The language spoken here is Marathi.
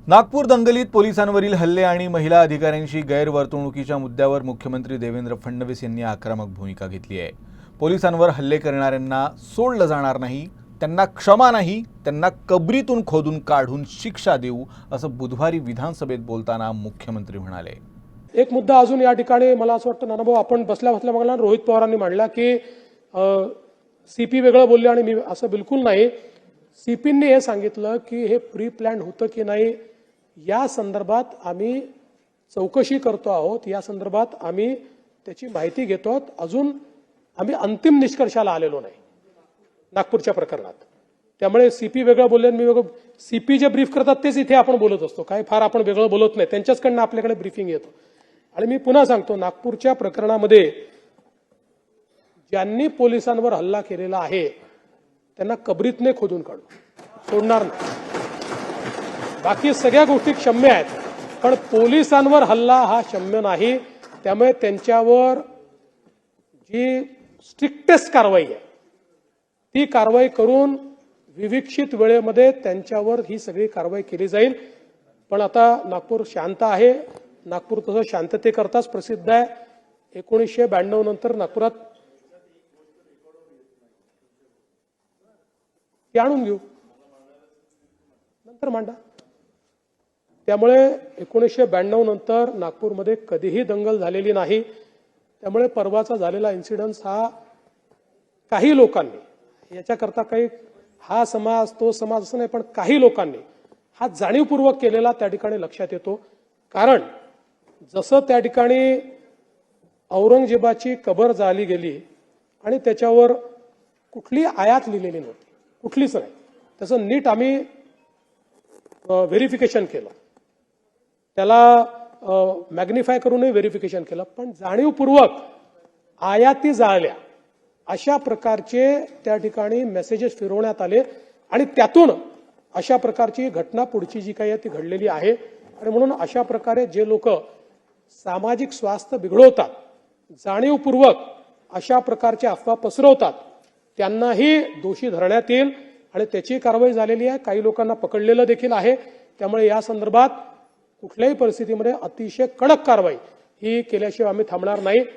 नागपूर दंगलीत पोलिसांवरील हल्ले आणि महिला अधिकाऱ्यांशी गैरवर्तणुकीच्या मुद्द्यावर मुख्यमंत्री देवेंद्र फडणवीस यांनी आक्रमक भूमिका घेतली आहे। पोलिसांवर हल्ले करणाऱ्यांना सोडलं जाणार नाही, त्यांना क्षमा नाही, त्यांना कबरीतून खोदून काढून शिक्षा देऊ, असं बुधवारी विधानसभेत बोलताना मुख्यमंत्री म्हणाले। एक मुद्दा अजून या ठिकाणी मला असं वाटतं नानाभाऊ आपण बसल्या बसल्या रोहित पवारांनी मांडला की सीपी वेगळं बोलले आणि मी असं बिलकुल नाही। सीपींनी हे सांगितलं की हे प्री प्लॅन होतं की नाही या संदर्भात आम्ही चौकशी करतो आहोत, या संदर्भात आम्ही त्याची माहिती घेतो आहोत। अजून आम्ही अंतिम निष्कर्षाला आलेलो नाही नागपूरच्या प्रकरणात। त्यामुळे सीपी वेगळं बोलले मी वेगळं, सीपी जे ब्रीफ करतात तेच इथे आपण बोलत असतो, काय फार आपण वेगळं बोलत नाही, त्यांच्याचकडनं आपल्याकडे ब्रीफिंग येतो। आणि मी पुन्हा सांगतो नागपूरच्या प्रकरणामध्ये ज्यांनी पोलिसांवर हल्ला केलेला आहे त्यांना कबरीतने खोदून काढू, सोडणार नाही। बाकी सगळ्या गोष्टी क्षम्य आहेत, पण पोलिसांवर हल्ला हा क्षम्य नाही। त्यामुळे त्यांच्यावर जी स्ट्रिक्टेस्ट कारवाई आहे ती कारवाई करून विविक्षित वेळेमध्ये त्यांच्यावर ही सगळी कारवाई केली जाईल। पण आता नागपूर शांत आहे, नागपूर तसं शांततेकरताच प्रसिद्ध आहे। 1992 नंतर नागपुरात ते आणून घेऊ, नंतर मांडा। त्यामुळे 1992 नंतर नागपूरमध्ये कधीही दंगल झालेली नाही। त्यामुळे परवाचा झालेला इन्सिडन्स हा काही लोकांनी याच्याकरता काही हा समाज तो समाज असं नाही, पण काही लोकांनी हा जाणीवपूर्वक केलेला त्या ठिकाणी लक्षात येतो। कारण जसं त्या ठिकाणी औरंगजेबाची कबर जाळली गेली आणि त्याच्यावर कुठली आयात लिहिलेली नव्हती, कुठलीच नाही, त्याचं नीट आम्ही व्हेरिफिकेशन केलं, त्याला मॅग्निफाय करूनही व्हेरिफिकेशन केलं, पण जाणीवपूर्वक आयाती जाळल्या अशा प्रकारचे त्या ठिकाणी मेसेजेस फिरवण्यात आले आणि त्यातून अशा प्रकारची घटना पुढची जी काही आहे ती घडलेली आहे। आणि म्हणून अशा प्रकारे जे लोक सामाजिक स्वास्थ्य बिघडवतात, जाणीवपूर्वक अशा प्रकारच्या अफवा पसरवतात, त्यांनाही दोषी धरण्यात येईल आणि त्याची कारवाई झालेली आहे। काही लोकांना पकडलेलं देखील आहे। त्यामुळे या संदर्भात कुठल्याही परिस्थितीमध्ये अतिशय कडक कारवाई ही केल्याशिवाय आम्ही थांबणार नाही।